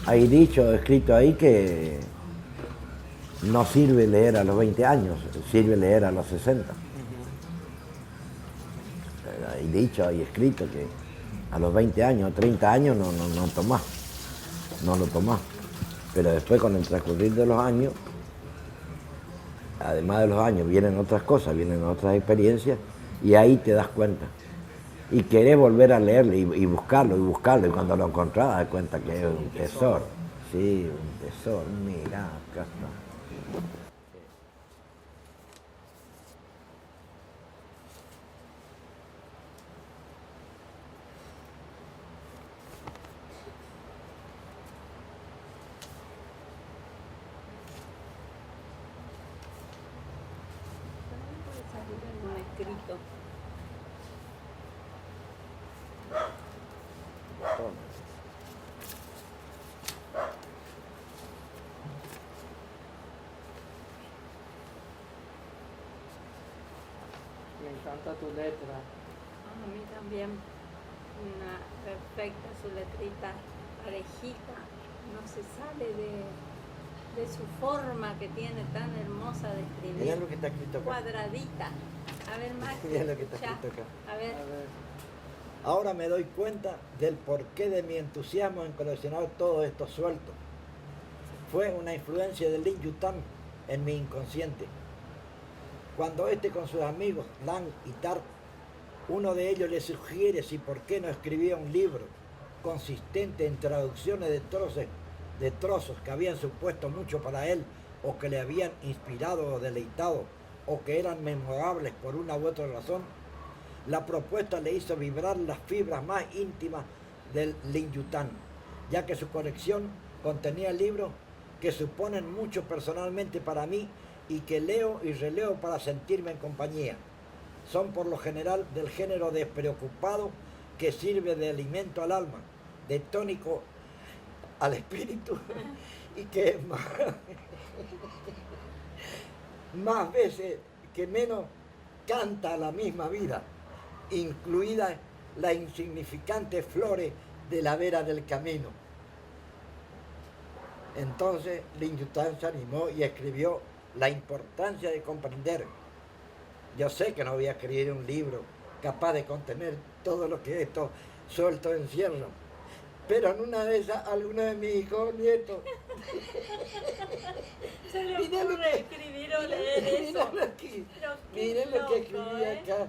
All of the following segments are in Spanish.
Hay dicho, escrito ahí que no sirve leer a los 20 años, sirve leer a los 60. Hay dicho, hay escrito que a los 20 años, 30 años no tomás, no lo tomás. Pero después con el transcurrir de los años, además de los años, vienen otras cosas, vienen otras experiencias y ahí te das cuenta. Y querés volver a leerlo y buscarlo, y cuando lo encontrás das cuenta que es un tesoro. Sí, un tesoro, mirá, acá está. Puede salir en un escrito. Me encanta tu letra. A mí también, una perfecta su letrita, parejita, no se sale de su forma que tiene tan hermosa de escribir. Mirá lo que está escrito acá. Cuadradita. A ver, Max. Mirá lo que está ya. escrito acá. A ver. A ver. Ahora me doy cuenta del porqué de mi entusiasmo en coleccionar todo esto suelto. Fue una influencia de Lin Yutang en mi inconsciente. Cuando con sus amigos, Lang y Tar, uno de ellos le sugiere si por qué no escribía un libro consistente en traducciones de trozos que habían supuesto mucho para él o que le habían inspirado o deleitado o que eran memorables por una u otra razón, la propuesta le hizo vibrar las fibras más íntimas del Lin Yutang, ya que su colección contenía libros que suponen mucho personalmente para mí y que leo y releo para sentirme en compañía. Son por lo general del género despreocupado que sirve de alimento al alma, de tónico al espíritu y que más veces que menos canta la misma vida, incluida las insignificantes flores de la vera del camino. Entonces Lin Yutang se animó y escribió La importancia de comprender. Yo sé que no voy a escribir un libro capaz de contener todo lo que esto suelto encierra, pero en una de esas, alguno de mis hijos, nietos, Se le ocurre escribir o leer eso. Miren lo que escribí acá.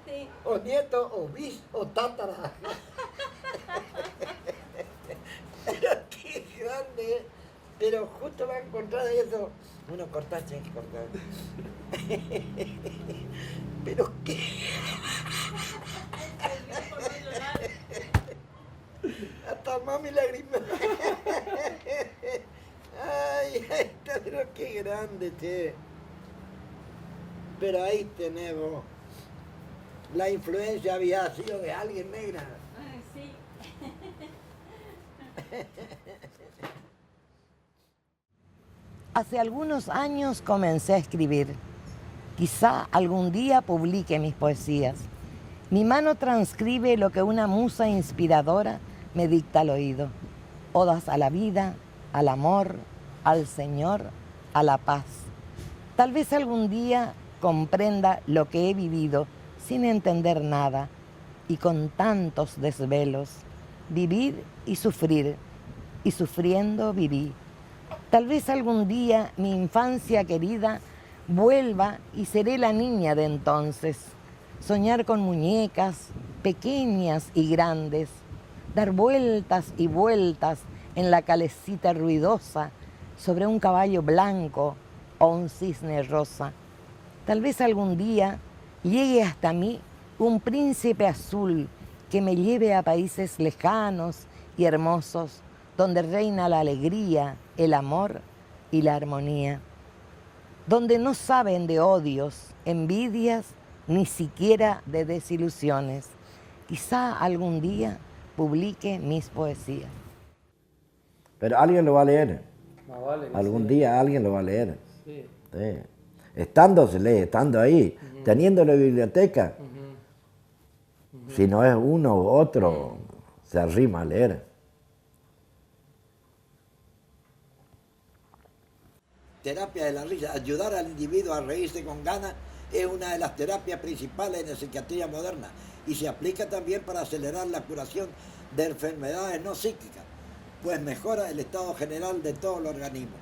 Sí. O nieto, o bis, o tátara. Pero qué grande, ¿eh? Pero justo va a encontrar eso. Uno corta, tiene que cortar. Pero qué. Hasta mami lágrima. Ay, pero qué grande, che. Pero ahí tenemos. La influencia había sido de alguien negra. Ay, sí. Hace algunos años comencé a escribir. Quizá algún día publique mis poesías. Mi mano transcribe lo que una musa inspiradora me dicta al oído. Odas a la vida, al amor, al Señor, a la paz. Tal vez algún día comprenda lo que he vivido sin entender nada y con tantos desvelos. Vivir y sufriendo viví. Tal vez algún día mi infancia querida vuelva y seré la niña de entonces. Soñar con muñecas pequeñas y grandes, dar vueltas y vueltas en la calecita ruidosa sobre un caballo blanco o un cisne rosa. Tal vez algún día llegue hasta mí un príncipe azul que me lleve a países lejanos y hermosos, donde reina la alegría, el amor y la armonía, donde no saben de odios, envidias, ni siquiera de desilusiones. Quizá algún día publique mis poesías. Pero alguien lo va a leer. Ah, vale, Algún sí. día alguien lo va a leer. Sí. Sí. Estando se lee, estando ahí, teniendo la biblioteca. Si no es uno u otro, se arrima a leer. terapia de la risa, ayudar al individuo a reírse con ganas, es una de las terapias principales en la psiquiatría moderna y se aplica también para acelerar la curación de enfermedades no psíquicas, pues mejora el estado general de todo el organismo.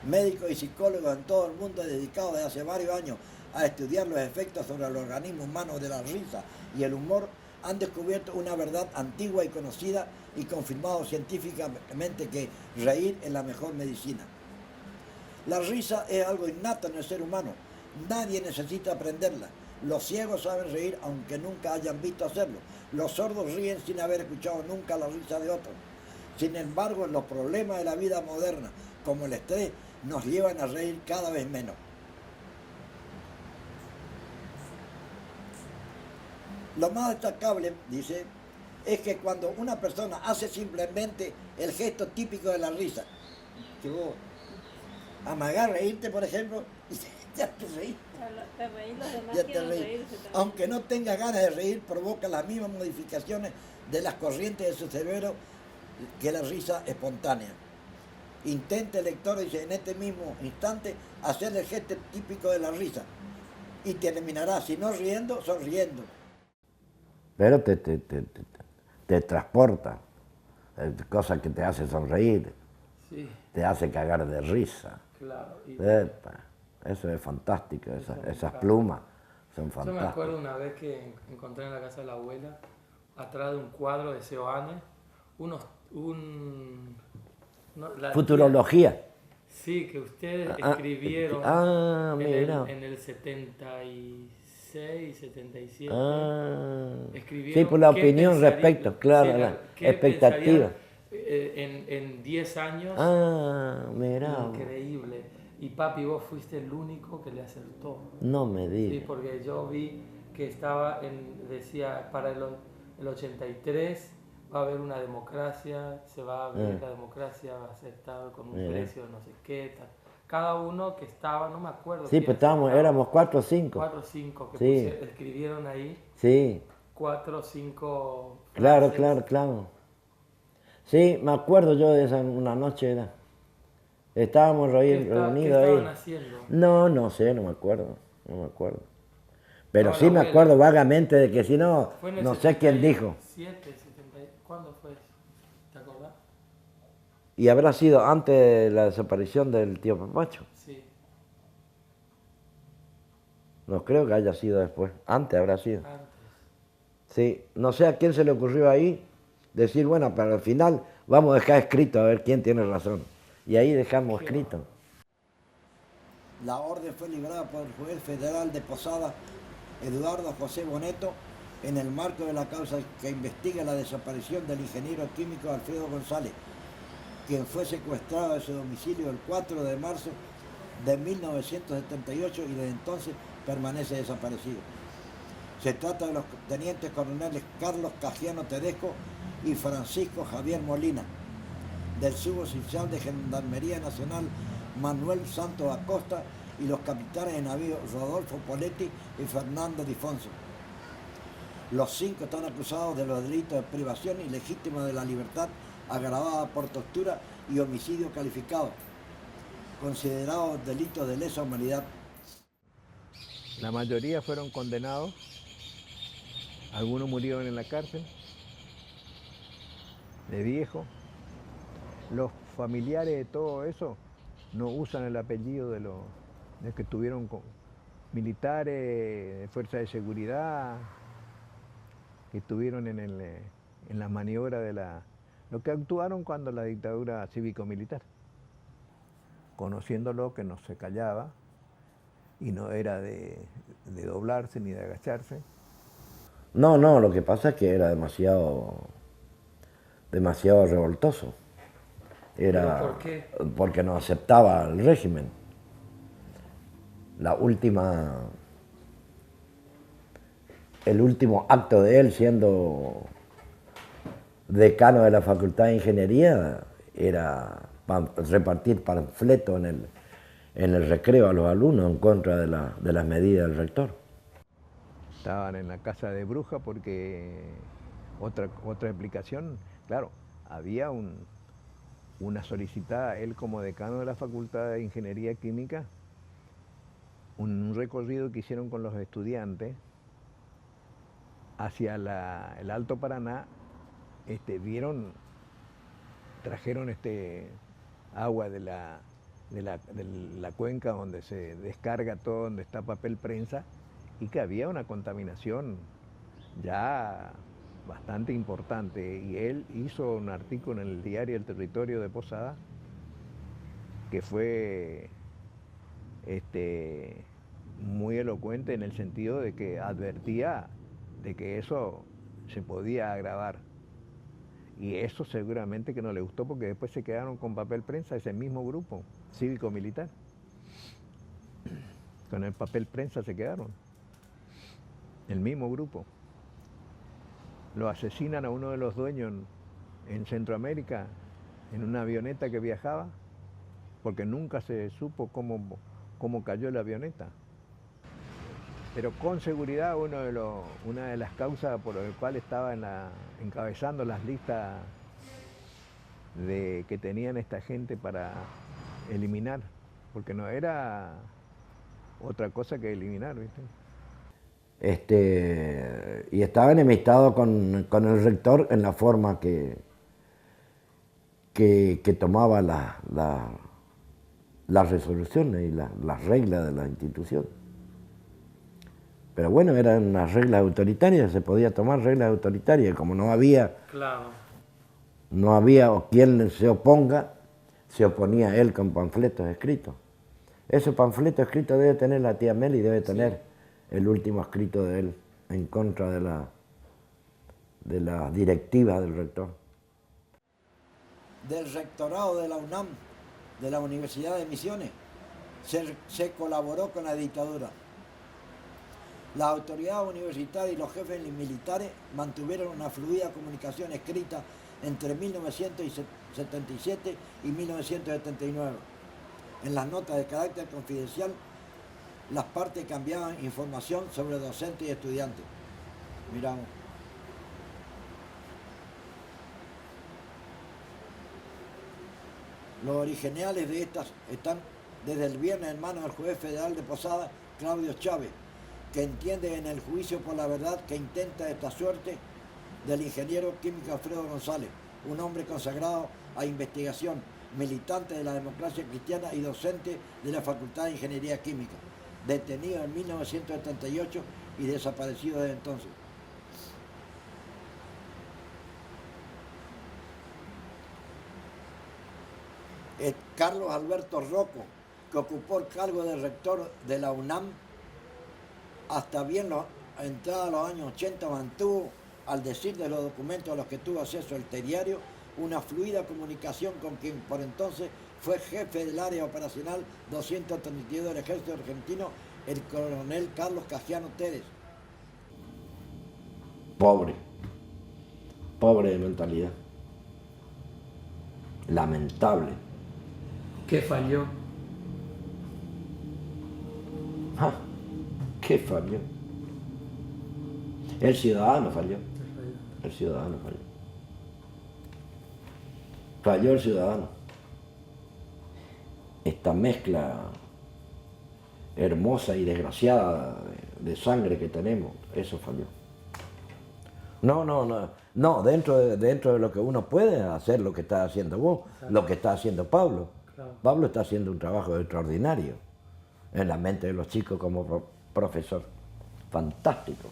Médicos y psicólogos en todo el mundo dedicados desde hace varios años a estudiar los efectos sobre el organismo humano de la risa y el humor han descubierto una verdad antigua y conocida y confirmado científicamente que reír es la mejor medicina. La risa es algo innato en el ser humano, nadie necesita aprenderla. Los ciegos saben reír aunque nunca hayan visto hacerlo. Los sordos ríen sin haber escuchado nunca la risa de otros. Sin embargo, los problemas de la vida moderna, como el estrés, nos llevan a reír cada vez menos. Lo más destacable, dice, es que cuando una persona hace simplemente el gesto típico de la risa, que vos amagás reírte, por ejemplo, y ya te reís. Te reís, los demás Ya te quieren reís. reírse también. Aunque no tenga ganas de reír, provoca las mismas modificaciones de las corrientes de su cerebro que la risa espontánea. Intente, lector, dice, en este mismo instante, hacer el gesto típico de la risa y terminará, si no riendo, sonriendo. Pero te transporta, cosa que te hace sonreír, Sí, te hace cagar de risa. claro. Y Epa, eso es fantástico, esas plumas son yo me acuerdo fantásticas. una vez que encontré en la casa de la abuela, atrás de un cuadro de Seoane, Futurología. Sí, que ustedes Ah, escribieron mira. en el 76, 77. Ah, Escribieron sí, por la qué opinión pensaría- respecto, claro, sí, la qué expectativa. pensarían, en 10 años. Ah, mira, Increíble. Y papi, vos fuiste el único que le acertó. no me Sí, digas. porque yo vi que estaba decía, para el 83 va a haber una democracia, se va a abrir la democracia, va a ser tal con un Mira. precio, no sé qué, tal. Cada uno que estaba, no me acuerdo. Sí, pues éramos 4 o 5. 4 o 5 que Sí. escribieron ahí, Sí, 4 o 5 claro, claro, claro. Sí, me acuerdo yo de esa una noche era. Estábamos ¿Qué reunidos estaban ahí. haciendo? No sé, no me acuerdo. Pero No, sí la me abuela. acuerdo vagamente de que si no, Fue en el no sé quién 77, dijo. 70, ¿cuándo fue eso? ¿Te acordás? Y habrá sido antes de la desaparición del tío Papacho. Sí, No creo que haya sido después. Antes habrá sido. antes. Sí, no sé a quién se le ocurrió ahí decir, bueno, pero al final vamos a dejar escrito a ver quién tiene razón. Y ahí dejamos escrito. La orden fue librada por el juez federal de Posada, Eduardo José Boneto, en el marco de la causa que investiga la desaparición del ingeniero químico Alfredo González, quien fue secuestrado de su domicilio el 4 de marzo de 1978 y desde entonces permanece desaparecido. Se trata de los tenientes coroneles Carlos Cajiano Tedesco y Francisco Javier Molina, del suboficial de Gendarmería Nacional Manuel Santos Acosta y los capitanes de navío Rodolfo Poletti y Fernando Difonso. Los 5 están acusados de los delitos de privación ilegítima de la libertad agravada por tortura y homicidio calificado, considerados delitos de lesa humanidad. La mayoría fueron condenados, algunos murieron en la cárcel, de viejo. Los familiares de todo eso no usan el apellido de los que estuvieron militares, de fuerzas de seguridad, que estuvieron en la maniobra de lo que actuaron cuando la dictadura cívico-militar. Conociéndolo que no se callaba y no era de doblarse ni de agacharse. No, lo que pasa es que era demasiado revoltoso. Era ¿Pero por qué? porque no aceptaba el régimen. El último acto de él siendo decano de la Facultad de Ingeniería era repartir panfletos en el recreo a los alumnos en contra de las medidas del rector. Estaban en la casa de bruja porque otra explicación, claro, había un una solicitada, él como decano de la Facultad de Ingeniería Química, un recorrido que hicieron con los estudiantes hacia el Alto Paraná, trajeron agua de la cuenca donde se descarga todo, donde está papel prensa, y que había una contaminación ya bastante importante. Y él hizo un artículo en el diario El Territorio de Posada que fue muy elocuente en el sentido de que advertía de que eso se podía agravar. Y eso seguramente que no le gustó, porque después se quedaron con papel prensa ese mismo grupo cívico-militar. Con el papel prensa se quedaron, el mismo grupo. Lo asesinan a uno de los dueños en Centroamérica, en una avioneta que viajaba, porque nunca se supo cómo cayó la avioneta. Pero con seguridad una de las causas por las cuales estaba encabezando las listas que tenían esta gente para eliminar, porque no era otra cosa que eliminar, ¿viste? Y estaba enemistado con el rector en la forma que tomaba las resoluciones y las reglas de la institución. Pero bueno, eran unas reglas autoritarias, se podía tomar reglas autoritarias, como no había quien se oponga, se oponía él con panfletos escritos. Ese panfleto escrito debe tener la tía Meli, debe tener el último escrito de él en contra de la directiva del rector. Del rectorado de la UNAM, de la Universidad de Misiones, se colaboró con la dictadura. Las autoridades universitarias y los jefes militares mantuvieron una fluida comunicación escrita entre 1977 y 1979. En las notas de carácter confidencial, las partes cambiaban información sobre docentes y estudiantes. Miramos. Los originales de estas están desde el viernes en manos del juez federal de Posada, Claudio Chávez, que entiende en el juicio por la verdad que intenta esta suerte del ingeniero químico Alfredo González, un hombre consagrado a investigación, militante de la democracia cristiana y docente de la Facultad de Ingeniería Química, detenido en 1978 y desaparecido desde entonces. Carlos Alberto Rocco, que ocupó el cargo de rector de la UNAM, hasta bien entrada a los años 80 mantuvo, al decir de los documentos a los que tuvo acceso el diario, una fluida comunicación con quien por entonces fue jefe del área operacional 232 del Ejército Argentino, el coronel Carlos Cajiano Térez. Pobre de mentalidad, lamentable. ¿Qué falló? ¿Qué falló? El ciudadano falló. El ciudadano falló. Falló el ciudadano. Esta mezcla hermosa y desgraciada de sangre que tenemos, eso falló. No, dentro de lo que uno puede hacer lo que está haciendo vos, lo que está haciendo Pablo. Claro. Pablo está haciendo un trabajo extraordinario en la mente de los chicos como profesor. Fantástico.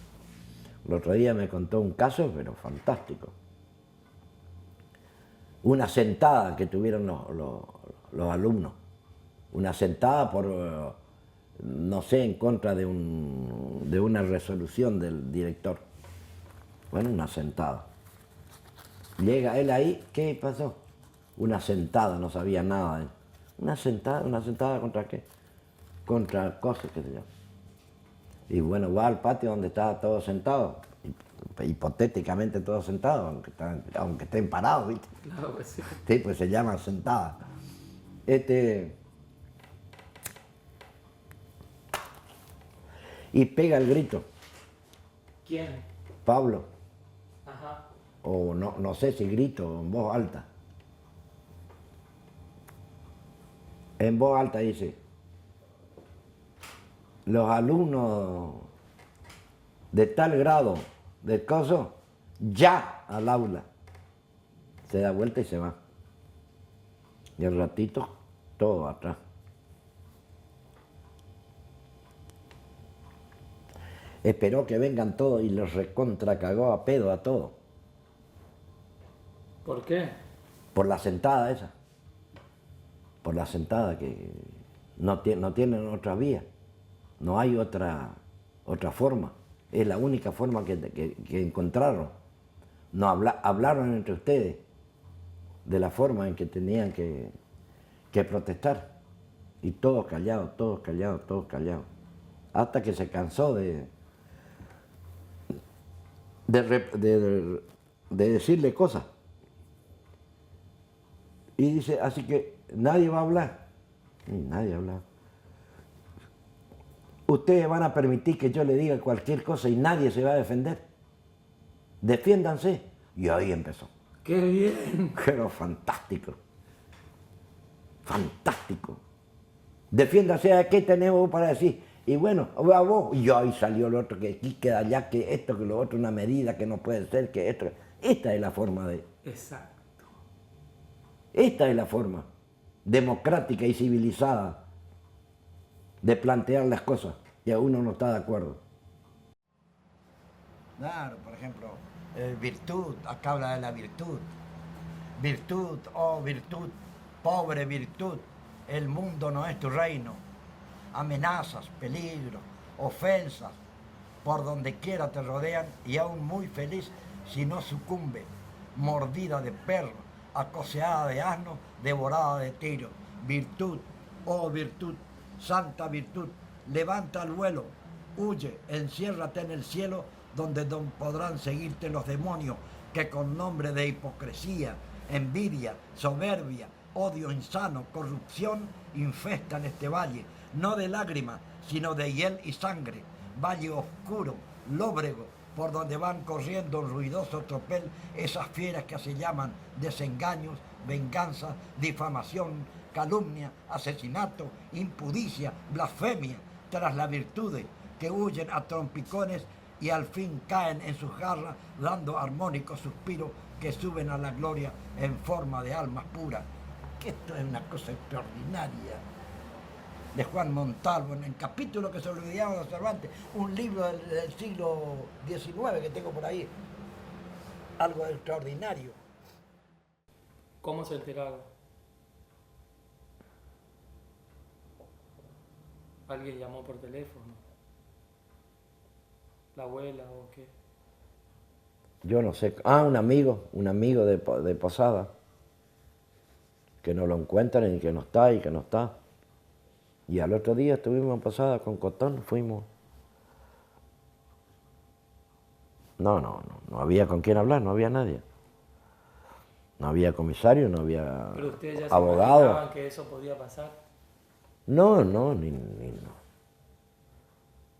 El otro día me contó un caso, pero fantástico. Una sentada que tuvieron los alumnos. Una sentada por, no sé, en contra de una resolución del director. Bueno, una sentada. Llega él ahí, ¿qué pasó? Una sentada, no sabía nada. ¿Una sentada contra qué? Contra cosas, qué sé yo. Y bueno, va al patio donde estaba todo sentado, hipotéticamente todo sentado, aunque estén parados, ¿viste? Claro que sí. Sí, pues se llama sentada. Y pega el grito. ¿Quién? Pablo. Ajá. O no sé si grito en voz alta. en voz alta dice, los alumnos de tal grado del coso, ya al aula. Se da vuelta y se va. Y al ratito, todo atrás. Esperó que vengan todos y los recontra cagó a pedo a todos. ¿Por qué? Por la sentada esa. Por la sentada que no tienen otra vía. No hay otra forma. Es la única forma que encontraron. No hablaron entre ustedes de la forma en que tenían que protestar. Y todos callados, todos callados, todos callados. Hasta que se cansó de decirle cosas. Y dice, así que nadie va a hablar. Y nadie habla. Ustedes van a permitir que yo le diga cualquier cosa y nadie se va a defender. Defiéndanse. Y ahí empezó. ¡Qué bien! Pero fantástico. Fantástico. Defiéndase, ¿a qué tenemos para decir? Y bueno, a vos. Y ahí salió el otro, que aquí queda allá, que esto, que lo otro, una medida que no puede ser, que esto. Esta es la forma de... Exacto. Esta es la forma democrática y civilizada de plantear las cosas y a uno no está de acuerdo. Claro, por ejemplo, virtud, acá habla de la virtud. Virtud, oh virtud, pobre virtud, el mundo no es tu reino. Amenazas, peligros, ofensas, por donde quiera te rodean y aún muy feliz si no sucumbe, mordida de perro, acoceada de asno, devorada de tiro. Virtud, oh virtud, santa virtud, levanta al vuelo, huye, enciérrate en el cielo, donde podrán seguirte los demonios que con nombre de hipocresía, envidia, soberbia, odio insano, corrupción, infestan este valle, no de lágrimas, sino de hiel y sangre, valle oscuro, lóbrego, por donde van corriendo en ruidoso tropel esas fieras que se llaman desengaños, venganza, difamación, calumnia, asesinato, impudicia, blasfemia, tras las virtudes que huyen a trompicones y al fin caen en sus garras dando armónicos suspiros que suben a la gloria en forma de almas puras. Que esto es una cosa extraordinaria. De Juan Montalvo, en el capítulo que se olvidaba de Cervantes, un libro del siglo XIX que tengo por ahí. Algo extraordinario. ¿Cómo se enteraron? ¿Alguien llamó por teléfono? ¿La abuela o qué? Yo no sé. Ah, un amigo de Posada, que no lo encuentran y que no está y que no está. Y al otro día estuvimos en Posada con Cotón, fuimos. No había con quién hablar, no había nadie. No había comisario, no había ¿Pero ustedes ya abogado. se imaginaban que eso podía pasar? No, ni no.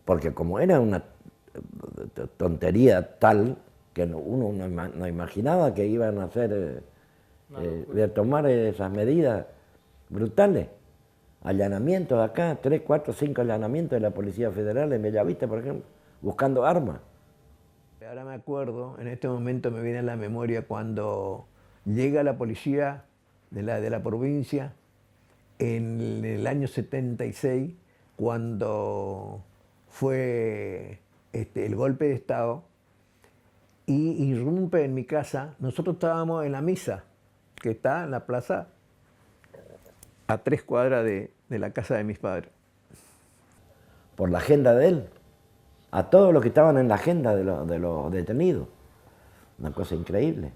Porque como era una tontería tal que uno no imaginaba que iban a hacer, de tomar esas medidas brutales. Allanamientos acá, 3, 4, 5 allanamientos de la Policía Federal en Bellavista, por ejemplo, buscando armas. Ahora me acuerdo, en este momento me viene a la memoria cuando llega la policía de la provincia en el año 76, cuando fue el golpe de Estado, y irrumpe en mi casa. Nosotros estábamos en la misa, que está en la plaza a 3 cuadras de la casa de mis padres. Por la agenda de él, a todos los que estaban en la agenda de los detenidos. Una cosa increíble.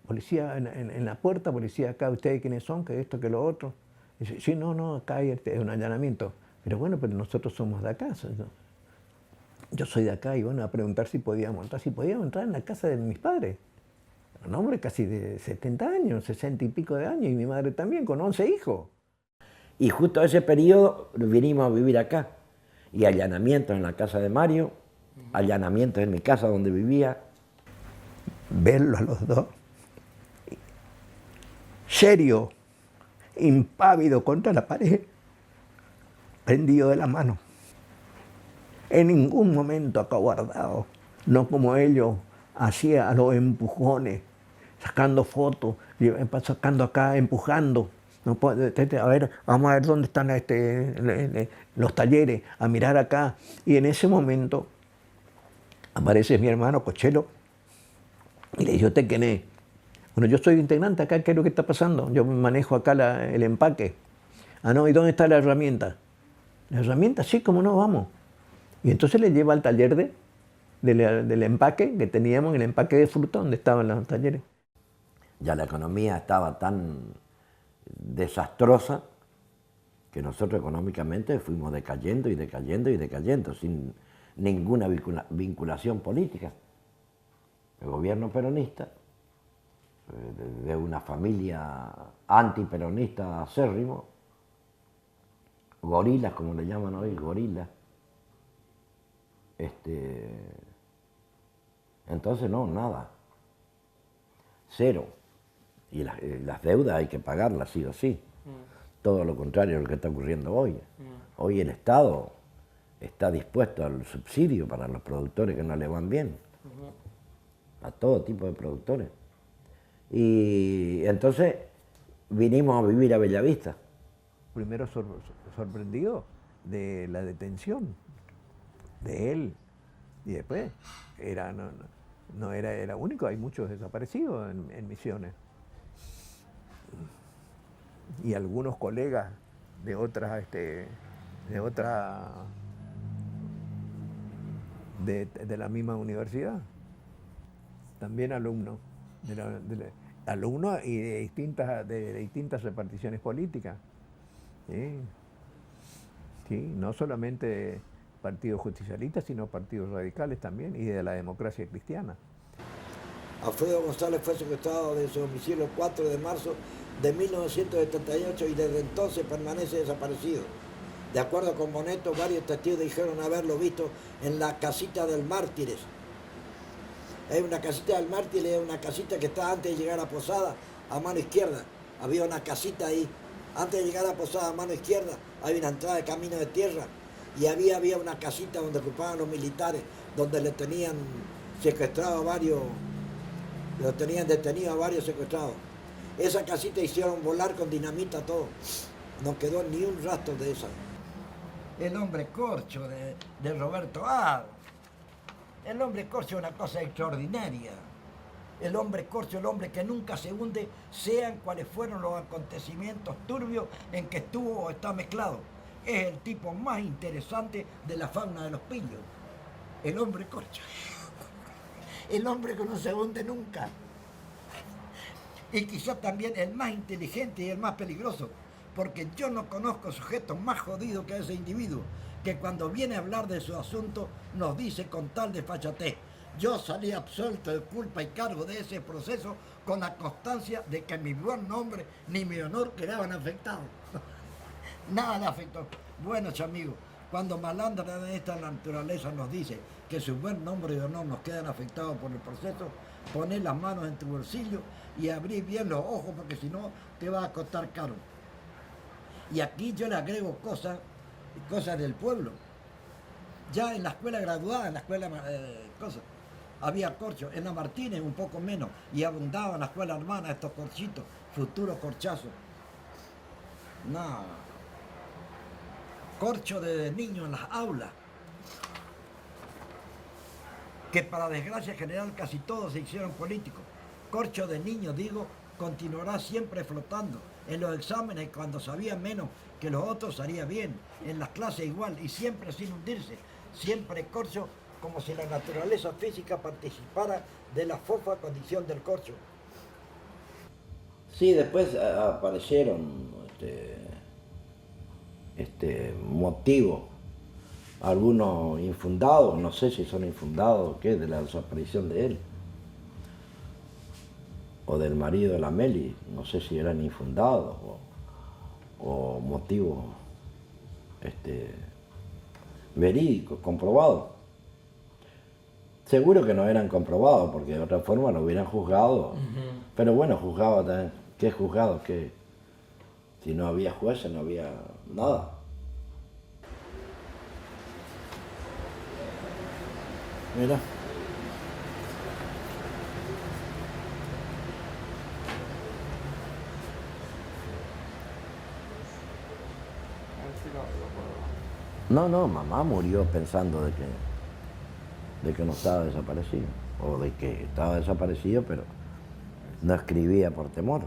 Policía en la puerta, policía acá, ¿ustedes quiénes son? ¿Qué esto, que lo otro? Dice, sí, no, acá hay un allanamiento. Pero bueno, pero nosotros somos de acá. Yo soy de acá y bueno, a preguntar si podíamos entrar. Si podíamos entrar en la casa de mis padres. Un hombre casi de 70 años, 60 y pico de años, y mi madre también, con 11 hijos. Y justo ese periodo vinimos a vivir acá. Y allanamientos en la casa de Mario, allanamientos en mi casa donde vivía. Verlo a los dos, serio, impávido contra la pared, prendido de la mano. En ningún momento acobardado, no como ellos hacía a los empujones, sacando fotos, sacando acá, empujando. No puede, a ver, vamos a ver dónde están los talleres, a mirar acá. Y en ese momento aparece mi hermano Cochelo y le dice, ¿usted quién es? Bueno, yo soy integrante acá, ¿qué es lo que está pasando? Yo manejo acá el empaque. Ah, no, ¿y dónde está la herramienta? La herramienta, sí, cómo no, vamos. Y entonces le lleva al taller del empaque que teníamos, el empaque de fruta, donde estaban los talleres. Ya la economía estaba tan desastrosa que nosotros económicamente fuimos decayendo y decayendo y decayendo, sin ninguna vinculación política. El gobierno peronista, de una familia antiperonista acérrimo, gorilas, como le llaman hoy, gorilas. Entonces no, nada. Cero. Y las deudas hay que pagarlas sí o sí. Todo lo contrario de lo que está ocurriendo hoy. Hoy el Estado está dispuesto al subsidio para los productores que no le van bien. A todo tipo de productores. Y entonces vinimos a vivir a Bellavista. Primero sorprendido de la detención de él. Y después no era único, hay muchos desaparecidos en Misiones. Y algunos colegas de la misma universidad, también alumnos, alumnos y de distintas reparticiones políticas. ¿Sí? Sí, no solamente partidos justicialistas, sino partidos radicales también, y de la democracia cristiana. Alfredo González fue secuestrado de su domicilio el 4 de marzo de 1978 y desde entonces permanece desaparecido. De acuerdo con Boneto, varios testigos dijeron haberlo visto en la casita del Mártires. Hay una casita del Mártires, es una casita que está antes de llegar a Posada, a mano izquierda. Había una casita ahí. Antes de llegar a Posada, a mano izquierda, hay una entrada de camino de tierra. Y había una casita donde ocupaban los militares, donde le tenían secuestrado a varios, los tenían detenidos a varios secuestrados. Esa casita hicieron volar con dinamita todo. No quedó ni un rastro de esa. El hombre corcho de Roberto Aro. El hombre corcho es una cosa extraordinaria. El hombre corcho, el hombre que nunca se hunde, sean cuales fueron los acontecimientos turbios en que estuvo o está mezclado. Es el tipo más interesante de la fauna de los pillos. El hombre corcho. El hombre que no se hunde nunca. Y quizás también el más inteligente y el más peligroso, porque yo no conozco sujeto más jodido que ese individuo, que cuando viene a hablar de su asunto nos dice con tal desfachatez: yo salí absuelto de culpa y cargo de ese proceso con la constancia de que mi buen nombre ni mi honor quedaban afectados. Nada le afectó. Bueno, amigos, cuando malandra de esta naturaleza nos dice que su buen nombre y honor nos quedan afectados por el proceso, poné las manos en tu bolsillo y abrí bien los ojos, porque si no te va a costar caro. Y aquí yo le agrego cosas del pueblo. Ya en la escuela graduada, en la escuela había corchos. En la Martínez un poco menos, y abundaban en la escuela hermana estos corchitos, futuros corchazos. No. Corcho de niños en las aulas, que para desgracia general casi todos se hicieron políticos. Corcho de niños, digo, continuará siempre flotando. En los exámenes, cuando sabía menos que los otros, haría bien. En las clases igual, y siempre sin hundirse. Siempre corcho, como si la naturaleza física participara de la fofa condición del corcho. Sí, después aparecieron motivos, algunos infundados, no sé si son infundados o qué, de la desaparición de él o del marido de la Meli, no sé si eran infundados o motivos verídicos, comprobados. Seguro que no eran comprobados, porque de otra forma lo hubieran juzgado. Pero bueno, juzgado también. ¿Qué juzgado? ¿Qué? Si no había jueces, no había nada. Mira. No, mamá murió pensando de que no estaba desaparecido, o de que estaba desaparecido, pero no escribía por temor.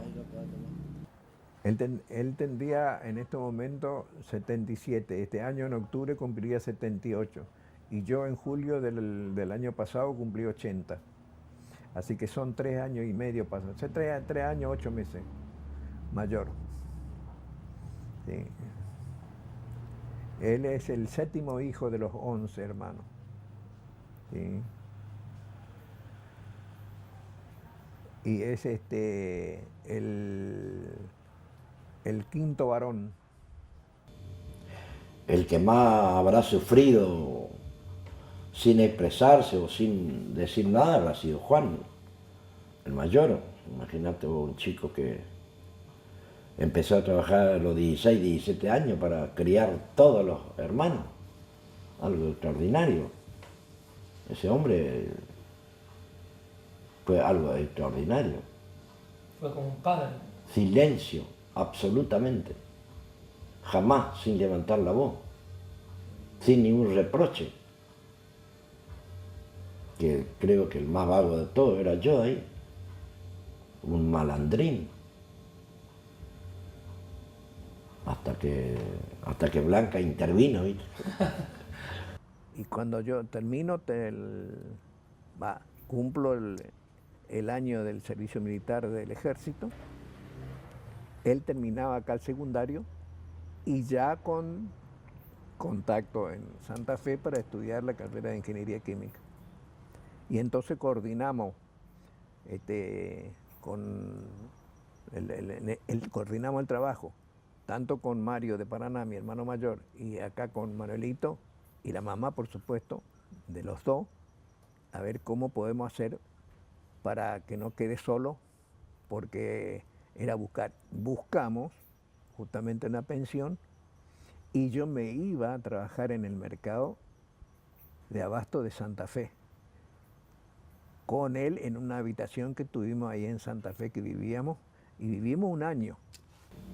Él tendría en este momento 77, este año en octubre cumpliría 78, y yo en julio del año pasado cumplí 80. Así que son 3 años y medio, tres años, 8 meses mayor. Sí. Él es el 7º hijo de los 11 hermanos. ¿Sí? Y es el 5º varón. El que más habrá sufrido sin expresarse o sin decir nada habrá sido Juan, el mayor. Imagínate un chico que empezó a trabajar a los 16, 17 años para criar todos los hermanos. Algo extraordinario. Ese hombre fue algo extraordinario. Fue como un padre. Silencio, absolutamente. Jamás sin levantar la voz. Sin ningún reproche. Que creo que el más vago de todos era yo ahí. Un malandrín. Hasta que Blanca intervino, ¿viste? Y cuando yo termino, cumplo el año del servicio militar del ejército, él terminaba acá el secundario y ya con contacto en Santa Fe para estudiar la carrera de ingeniería química. Y entonces coordinamos coordinamos el trabajo, tanto con Mario de Paraná, mi hermano mayor, y acá con Manuelito, y la mamá, por supuesto, de los dos, a ver cómo podemos hacer para que no quede solo, porque era buscamos justamente una pensión, y yo me iba a trabajar en el mercado de abasto de Santa Fe, con él en una habitación que tuvimos ahí en Santa Fe que vivíamos, y vivimos un año.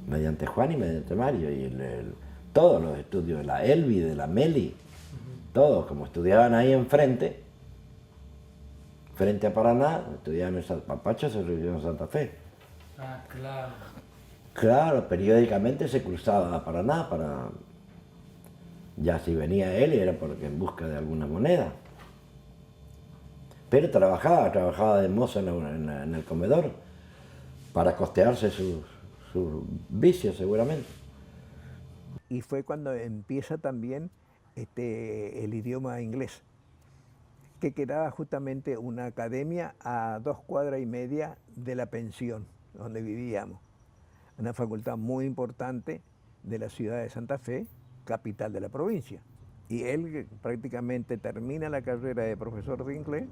Mediante Juan y mediante Mario, y todos los estudios de la Elvi, de la Meli, todos como estudiaban ahí enfrente, frente a Paraná, estudiaban en Papacho, se recibieron en Santa Fe. Ah, claro. Claro, periódicamente se cruzaba a Paraná para... Ya si venía él era porque en busca de alguna moneda. Pero trabajaba de mozo en el comedor para costearse sus vicios seguramente. Y fue cuando empieza también el idioma inglés, que quedaba justamente una academia a 2 cuadras y media de la pensión donde vivíamos. Una facultad muy importante de la ciudad de Santa Fe, capital de la provincia. Y él prácticamente termina la carrera de profesor de inglés,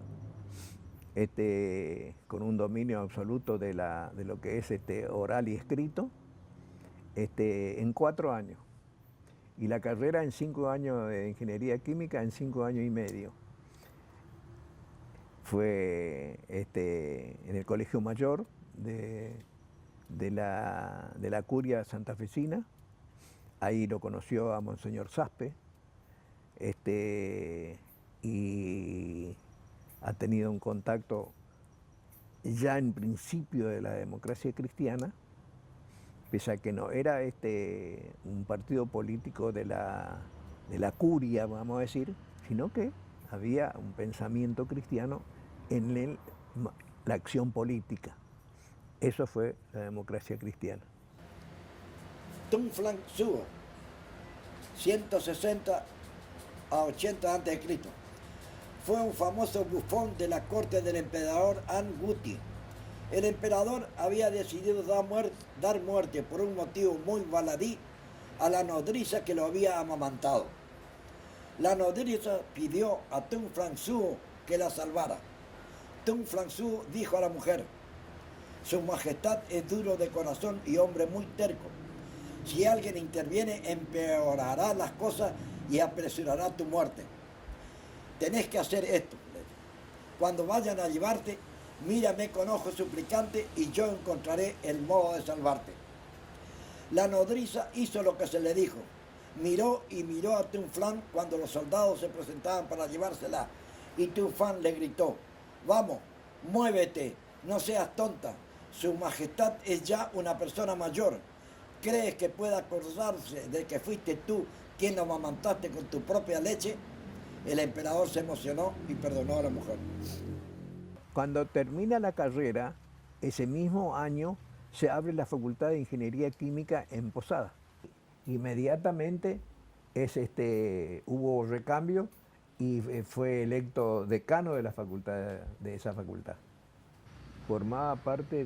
con un dominio absoluto de lo que es oral y escrito, en 4 años. Y la carrera en 5 años de ingeniería química en 5 años y medio. Fue en el Colegio Mayor de la Curia santafesina. Ahí lo conoció a Monseñor Saspe, y ha tenido un contacto ya en principio de la democracia cristiana, pese a que no era un partido político de la curia, vamos a decir, sino que había un pensamiento cristiano en la acción política. Eso fue la democracia cristiana. Tung Flan Suo, 160 a 80 a.C. Fue un famoso bufón de la corte del emperador An Guti. El emperador había decidido dar muerte por un motivo muy baladí a la nodriza que lo había amamantado. La nodriza pidió a Tung Flan Suo que la salvara. Tung Flan Suo dijo a la mujer: Su majestad es duro de corazón y hombre muy terco. Si alguien interviene, empeorará las cosas y apresurará tu muerte. Tenés que hacer esto. Cuando vayan a llevarte, mírame con ojos suplicantes y yo encontraré el modo de salvarte. La nodriza hizo lo que se le dijo. Miró y miró a Tunflan cuando los soldados se presentaban para llevársela. Y Tunflan le gritó: vamos, muévete, no seas tonta. Su majestad es ya una persona mayor. ¿Crees que pueda acordarse de que fuiste tú quien lo amamantaste con tu propia leche? El emperador se emocionó y perdonó a la mujer. Cuando termina la carrera, ese mismo año se abre la Facultad de Ingeniería Química en Posada. Inmediatamente hubo recambio y fue electo decano de la facultad, de esa facultad. Formaba parte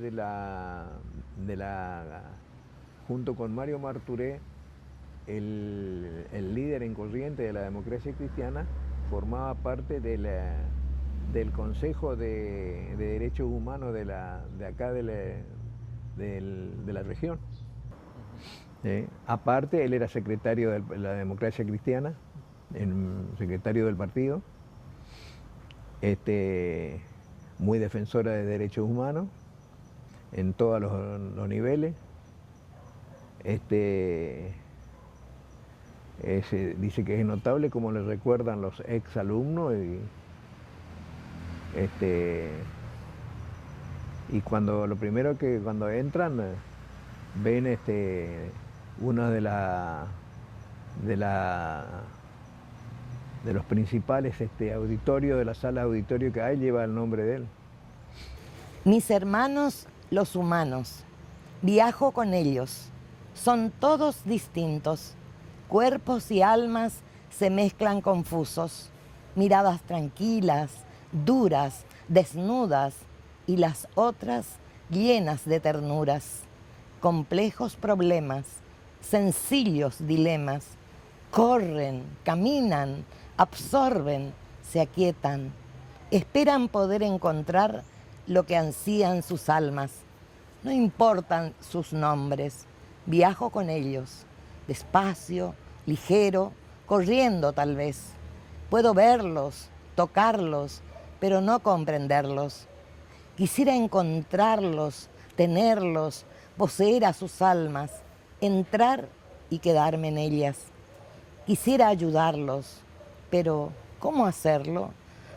junto con Mario Marturé, el líder en corriente de la democracia cristiana, formaba parte del Consejo de Derechos Humanos de acá de la región. Aparte, él era secretario de la democracia cristiana, secretario del partido, muy defensora de derechos humanos en todos los niveles. Dice que es notable cómo le recuerdan los ex alumnos y cuando cuando entran ven uno de los principales auditorios, de la sala de auditorio que hay, lleva el nombre de él. Mis hermanos, los humanos, viajo con ellos. Son todos distintos. Cuerpos y almas se mezclan confusos. Miradas tranquilas, duras, desnudas, y las otras llenas de ternuras. Complejos problemas, sencillos dilemas. Corren, caminan, absorben, se aquietan. Esperan poder encontrar lo que ansían sus almas. No importan sus nombres, viajo con ellos, despacio, ligero, corriendo tal vez. Puedo verlos, tocarlos, pero no comprenderlos. Quisiera encontrarlos, tenerlos, poseer a sus almas, entrar y quedarme en ellas. Quisiera ayudarlos, pero ¿cómo hacerlo?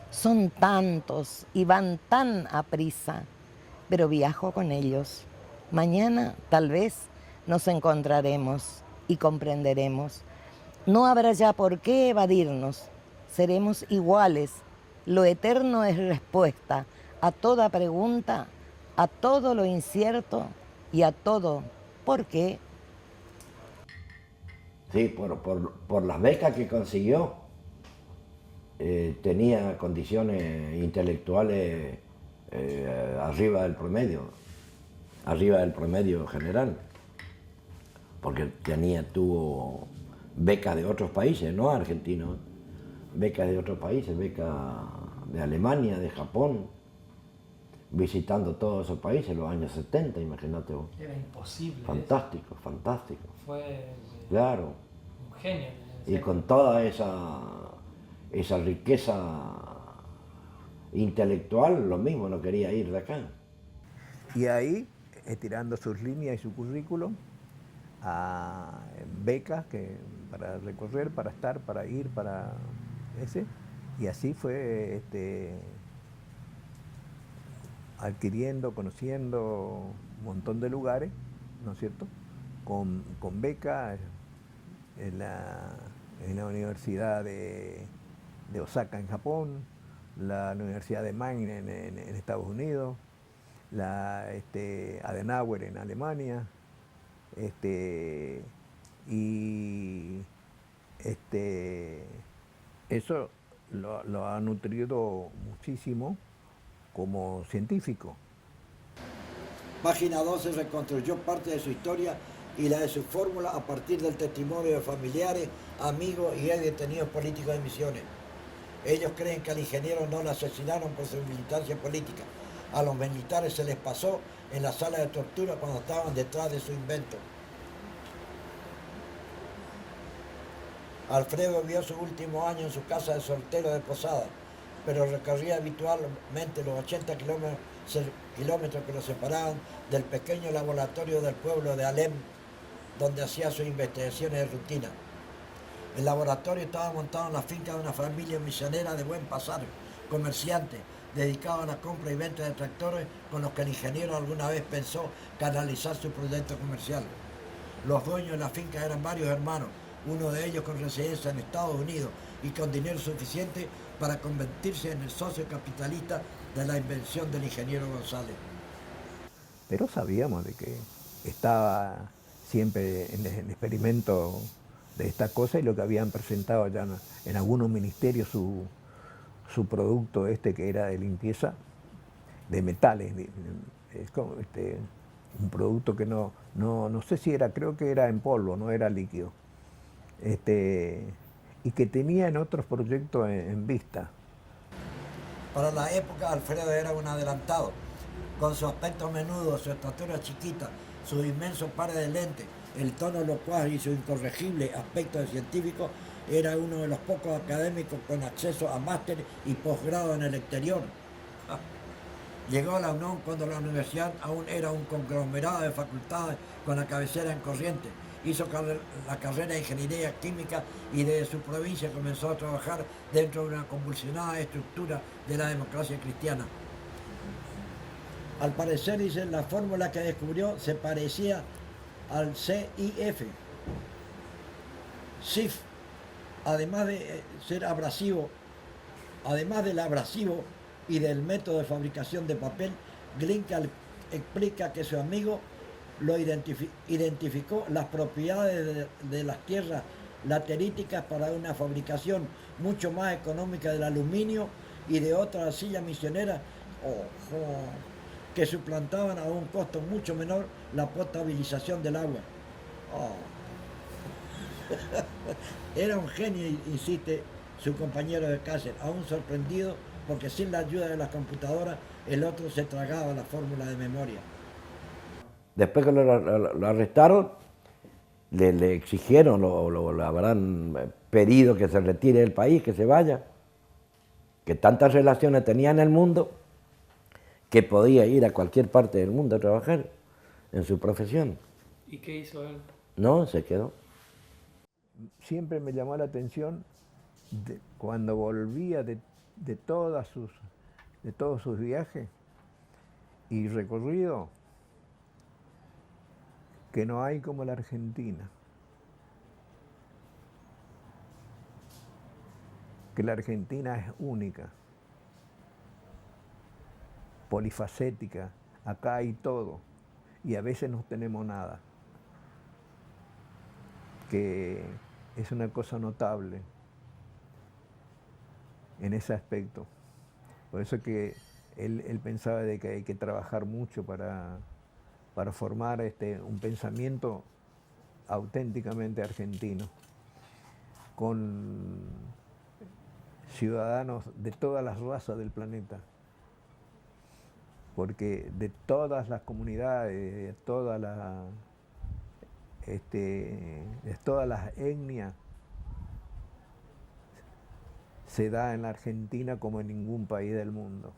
Son tantos y van tan aprisa, pero viajo con ellos. Mañana tal vez nos encontraremos y comprenderemos. No habrá ya por qué evadirnos, seremos iguales. Lo eterno es respuesta a toda pregunta, a todo lo incierto y a todo ¿por qué? Sí, por las becas que consiguió, tenía condiciones intelectuales arriba del promedio general, porque tuvo becas de otros países, no argentinos, becas de otros países, becas de Alemania, de Japón, visitando todos esos países en los años 70, imagínate vos. Era imposible. Fantástico, eso. Fantástico. Fue claro. Un genio. Y con toda esa riqueza intelectual, lo mismo, no quería ir de acá. Y ahí, estirando sus líneas y su currículum, a becas para recorrer, para estar, para ir, para ese. Y así fue adquiriendo, conociendo un montón de lugares, ¿no es cierto? Con becas en la Universidad de Osaka en Japón, la Universidad de Maine en Estados Unidos, la Adenauer en Alemania, y eso lo ha nutrido muchísimo como científico. Página 12 reconstruyó parte de su historia y la de su fórmula a partir del testimonio de familiares, amigos y detenidos políticos de Misiones. Ellos creen que al ingeniero no lo asesinaron por su militancia política. A los militares se les pasó en la sala de tortura cuando estaban detrás de su invento. Alfredo vivió sus últimos años en su casa de soltero de Posada, pero recorría habitualmente los 80 kilómetros que lo separaban del pequeño laboratorio del pueblo de Alem, donde hacía sus investigaciones de rutina. El laboratorio estaba montado en la finca de una familia misionera de buen pasar, comerciante, dedicado a la compra y venta de tractores con los que el ingeniero alguna vez pensó canalizar su proyecto comercial. Los dueños de la finca eran varios hermanos, uno de ellos con residencia en Estados Unidos y con dinero suficiente para convertirse en el socio capitalista de la invención del ingeniero González. Pero sabíamos de que estaba siempre en el experimento de esta cosa y lo que habían presentado ya en algunos ministerios su producto que era de limpieza de metales. Es como un producto que no sé si era, creo que era en polvo, no era líquido. Y que tenía en otros proyectos en vista. Para la época, Alfredo era un adelantado. Con su aspecto menudo, su estatura chiquita, sus inmensos pares de lentes, el tono locuaz y su incorregible aspecto de científico, era uno de los pocos académicos con acceso a máster y posgrado en el exterior. Llegó a la UNON cuando la universidad aún era un conglomerado de facultades con la cabecera en Corrientes. Hizo la carrera de Ingeniería Química y desde su provincia comenzó a trabajar dentro de una convulsionada estructura de la democracia cristiana. Al parecer, dice, la fórmula que descubrió se parecía al CIF, además de ser abrasivo, además del abrasivo y del método de fabricación de papel. Glinka explica que su amigo lo identificó las propiedades de las tierras lateríticas para una fabricación mucho más económica del aluminio y de otras arcillas misioneras que suplantaban a un costo mucho menor la potabilización del agua. Era un genio, insiste su compañero de cárcel, aún sorprendido porque sin la ayuda de las computadoras el otro se tragaba la fórmula de memoria. Después que lo arrestaron, le exigieron, lo habrán pedido que se retire del país, que se vaya, que tantas relaciones tenía en el mundo que podía ir a cualquier parte del mundo a trabajar en su profesión. ¿Y qué hizo él? No, se quedó. Siempre me llamó la atención cuando volvía de todos sus viajes y recorrido, que no hay como la Argentina. Que la Argentina es única, polifacética, acá hay todo y a veces no tenemos nada. Que es una cosa notable en ese aspecto. Por eso que él pensaba de que hay que trabajar mucho para formar un pensamiento auténticamente argentino, con ciudadanos de todas las razas del planeta, porque de todas las comunidades, de todas las etnias, se da en la Argentina como en ningún país del mundo.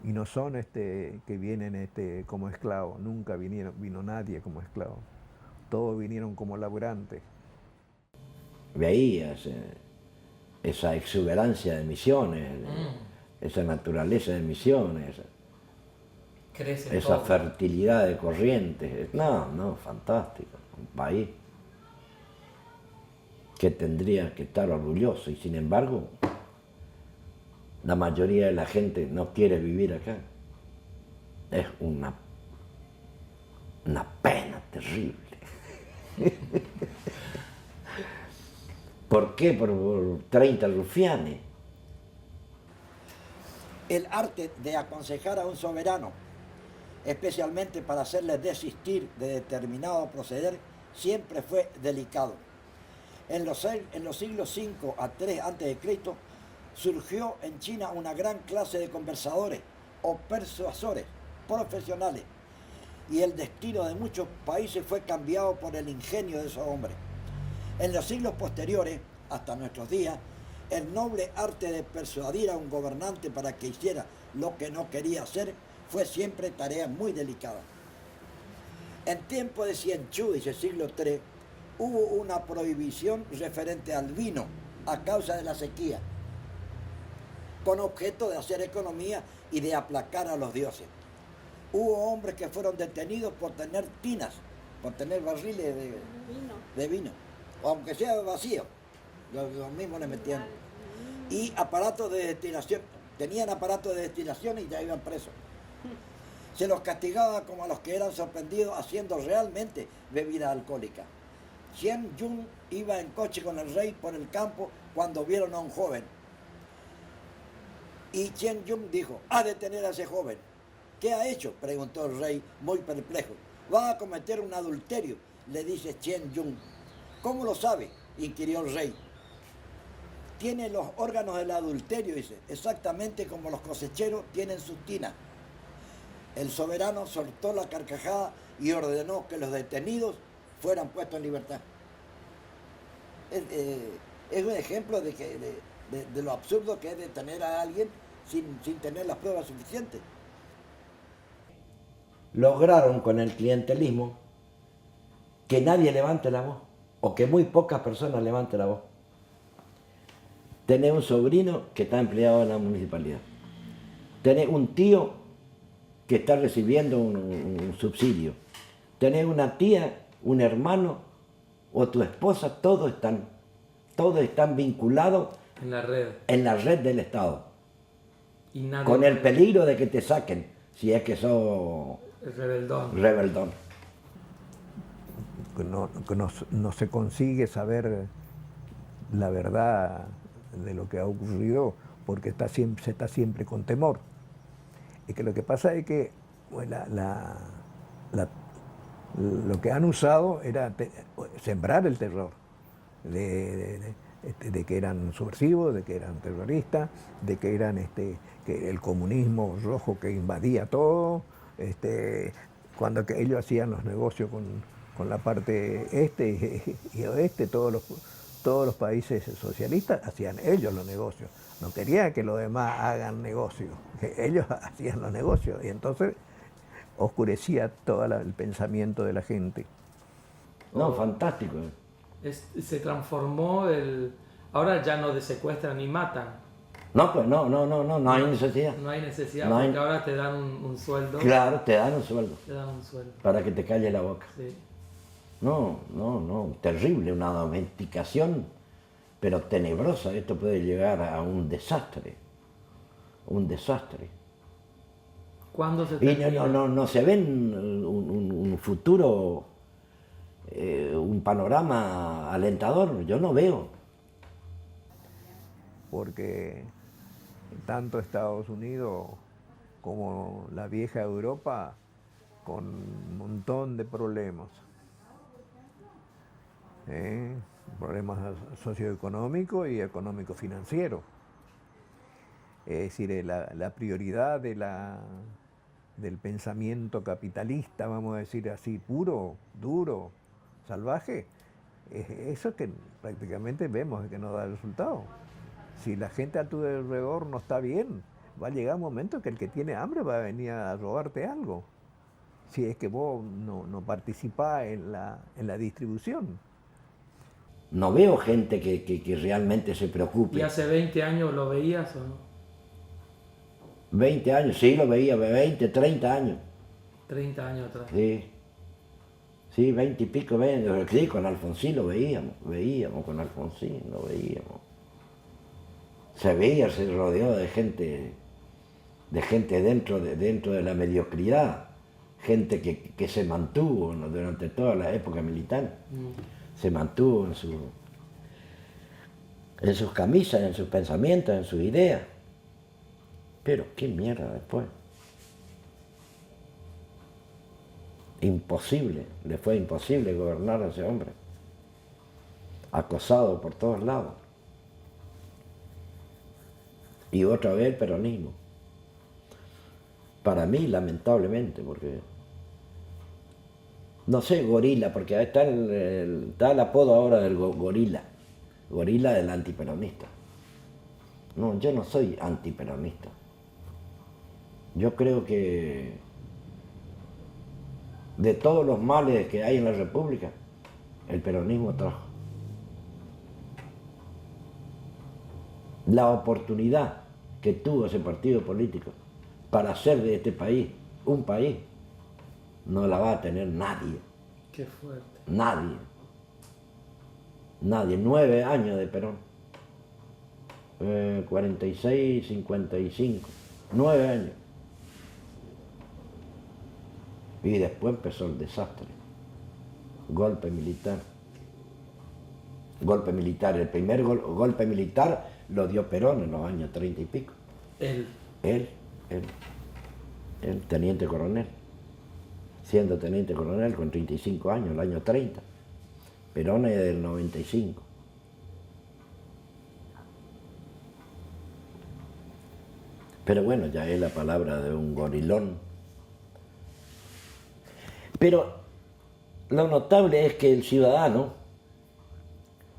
Y no son que vienen como esclavos, nunca vino nadie como esclavo. Todos vinieron como laburantes. Veías esa exuberancia de Misiones, esa naturaleza de Misiones, Crece esa todo. fertilidad de Corrientes. No, fantástico. Un país que tendría que estar orgulloso y sin embargo la mayoría de la gente no quiere vivir acá. Es una pena terrible. ¿Por qué? Por 30 rufianes. El arte de aconsejar a un soberano, especialmente para hacerle desistir de determinado proceder, siempre fue delicado. En los siglos 5 a 3 a.C., surgió en China una gran clase de conversadores o persuasores profesionales y el destino de muchos países fue cambiado por el ingenio de esos hombres. En los siglos posteriores, hasta nuestros días, el noble arte de persuadir a un gobernante para que hiciera lo que no quería hacer fue siempre tarea muy delicada. En tiempo de Cien Chu, dice siglo III, hubo una prohibición referente al vino a causa de la sequía, con objeto de hacer economía y de aplacar a los dioses. Hubo hombres que fueron detenidos por tener tinas, por tener barriles de vino, aunque sea vacío, los mismos le metían. Y aparatos de destilación, tenían aparatos de destilación y ya iban presos. Se los castigaba como a los que eran sorprendidos haciendo realmente bebida alcohólica. Chen Yun iba en coche con el rey por el campo cuando vieron a un joven. Y Chen Yun dijo, ha de detener a ese joven. ¿Qué ha hecho?, preguntó el rey, muy perplejo. Va a cometer un adulterio, le dice Chen Yun. ¿Cómo lo sabe?, inquirió el rey. Tiene los órganos del adulterio, dice, exactamente como los cosecheros tienen sus tinas. El soberano soltó la carcajada y ordenó que los detenidos fueran puestos en libertad. Es un ejemplo de lo absurdo que es detener a alguien sin tener las pruebas suficientes. Lograron con el clientelismo que nadie levante la voz, o que muy pocas personas levanten la voz. Tenés un sobrino que está empleado en la municipalidad. Tenés un tío que está recibiendo un subsidio. Tenés una tía, un hermano o tu esposa, todos están vinculados En la red. en la red del Estado. Y nadie Con el peligro de que te saquen si es que sos rebeldón. No se consigue saber la verdad de lo que ha ocurrido porque se está siempre con temor. Y que lo que pasa es que bueno, lo que han usado era sembrar el terror de que eran subversivos, de que eran terroristas, de que eran que el comunismo rojo que invadía todo, cuando que ellos hacían los negocios con la parte este y oeste, todos los países socialistas hacían ellos los negocios. No querían que los demás hagan negocios, que ellos hacían los negocios y entonces oscurecía todo el pensamiento de la gente. No, fantástico. Se transformó ahora ya no secuestran ni matan. No, pues no hay necesidad. No hay necesidad No hay- porque ahora te dan un sueldo. Claro, te dan un sueldo Te dan un sueldo. para que te calle la boca. Sí. No, terrible, una domesticación, pero tenebrosa. Esto puede llegar a un desastre. ¿Cuándo se Y termina? no se ven un futuro, un panorama alentador. Yo no veo. Porque tanto Estados Unidos como la vieja Europa con un montón de problemas. Problemas socioeconómicos y económico-financieros. Es decir, la prioridad del pensamiento capitalista, vamos a decir así, puro, duro, salvaje, es eso que prácticamente vemos que no da resultado. Si la gente a tu alrededor no está bien, va a llegar un momento que el que tiene hambre va a venir a robarte algo. Si es que vos no participás en la distribución. No veo gente que realmente se preocupe. ¿Y hace 20 años lo veías o no? 20 años, sí, lo veía, 20, 30 años. 30 años atrás. Sí, 20 y pico, sí, con Alfonsín lo veíamos con Alfonsín, lo veíamos. Se rodeó de gente dentro de la mediocridad, gente que se mantuvo, ¿no?, durante toda la época militar, se mantuvo en sus camisas, en sus pensamientos, en sus ideas. Pero qué mierda después. Imposible, le fue imposible gobernar a ese hombre. Acosado por todos lados. Y otra vez el peronismo. Para mí, lamentablemente, porque No sé, gorila, porque está está el apodo ahora del gorila. Gorila del antiperonista. No, yo no soy antiperonista. Yo creo que de todos los males que hay en la República, el peronismo trajo. La oportunidad que tuvo ese partido político para hacer de este país un país, no la va a tener nadie. Qué fuerte. Nadie. Nadie. 9 años de Perón. 46, 55. 9 años. Y después empezó el desastre. Golpe militar. Golpe militar. El primer golpe militar lo dio Perón en los años 30 y pico. Él. El teniente coronel. Siendo teniente coronel con 35 años, el año 30. Perón es del 95. Pero bueno, ya es la palabra de un gorilón. Pero lo notable es que el ciudadano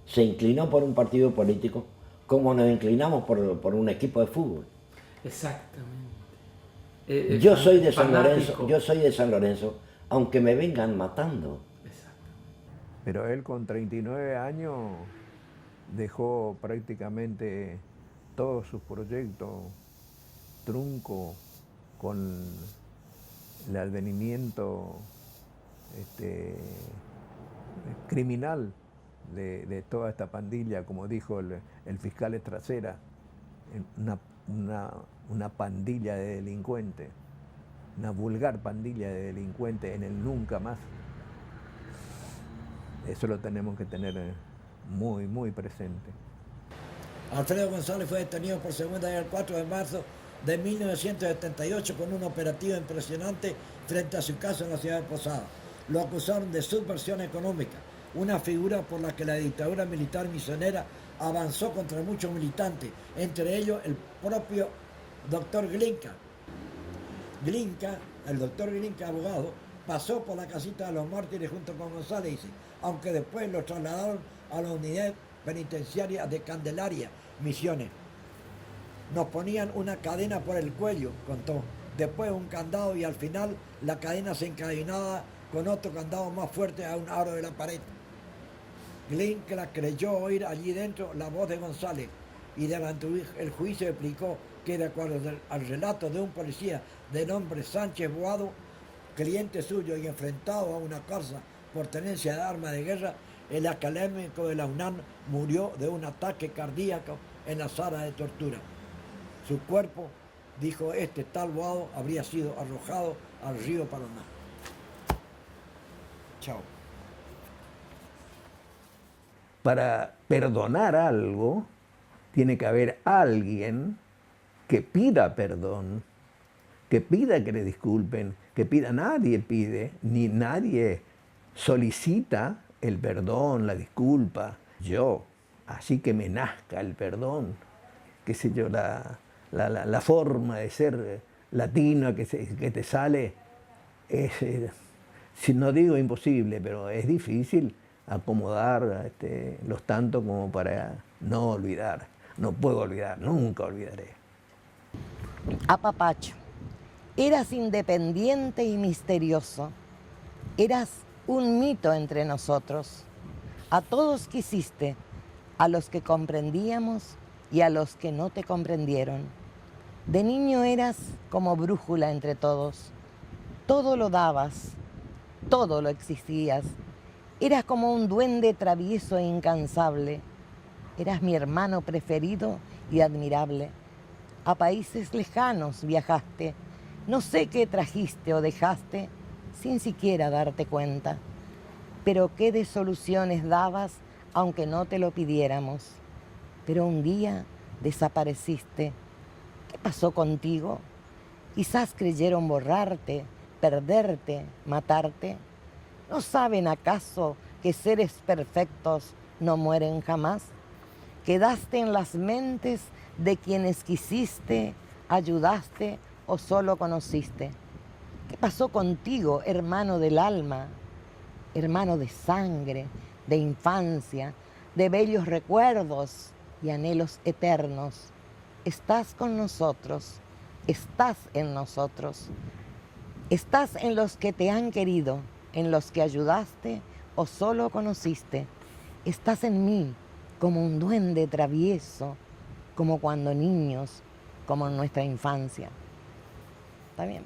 se inclinó por un partido político como nos inclinamos por un equipo de fútbol. Exactamente. Yo soy de San fanático. Lorenzo, yo soy de San Lorenzo, aunque me vengan matando. Pero él con 39 años dejó prácticamente todos sus proyectos trunco con el advenimiento criminal de toda esta pandilla, como dijo el fiscal Estracera, una pandilla de delincuentes, una vulgar pandilla de delincuentes en el nunca más. Eso lo tenemos que tener muy, muy presente. Alfredo González fue detenido por segunda vez el 4 de marzo de 1978 con un operativo impresionante frente a su casa en la ciudad de Posada. Lo acusaron de subversión económica, una figura por la que la dictadura militar misionera avanzó contra muchos militantes, entre ellos el propio doctor Glinka. El doctor Glinka, abogado, pasó por la casita de los mártires junto con González, dice, aunque después lo trasladaron a la unidad penitenciaria de Candelaria, Misiones. Nos ponían una cadena por el cuello, contó, después un candado y al final la cadena se encadenaba con otro candado más fuerte a un aro de la pared. Glinka creyó oír allí dentro la voz de González y durante el juicio explicó que de acuerdo al relato de un policía de nombre Sánchez Boado, cliente suyo y enfrentado a una causa por tenencia de armas de guerra, el académico de la UNAM murió de un ataque cardíaco en la sala de tortura. Su cuerpo, dijo tal Boado, habría sido arrojado al río Paraná. Chao. Para perdonar algo, tiene que haber alguien que pida perdón, que pida que le disculpen, que pida, nadie pide, ni nadie solicita el perdón, la disculpa. Yo, así que me nazca el perdón, qué sé yo, la forma de ser latino que te sale, es, si no digo imposible, pero es difícil acomodar los tantos como para no olvidar. No puedo olvidar, nunca olvidaré. Apapacho, eras independiente y misterioso. Eras un mito entre nosotros. A todos quisiste, a los que comprendíamos y a los que no te comprendieron. De niño eras como brújula entre todos. Todo lo dabas, todo lo exigías. Eras como un duende travieso e incansable. Eras mi hermano preferido y admirable. A países lejanos viajaste. No sé qué trajiste o dejaste sin siquiera darte cuenta. Pero qué de soluciones dabas aunque no te lo pidiéramos. Pero un día desapareciste. ¿Qué pasó contigo? Quizás creyeron borrarte, perderte, matarte. ¿No saben acaso que seres perfectos no mueren jamás? Quedaste en las mentes de quienes quisiste, ayudaste o solo conociste. ¿Qué pasó contigo, hermano del alma? hermano de sangre, de infancia, de bellos recuerdos y anhelos eternos. Estás con nosotros, estás en nosotros, estás en los que te han querido, en los que ayudaste o solo conociste. Estás en mí como un duende travieso, como cuando niños, como en nuestra infancia. ¿Está bien?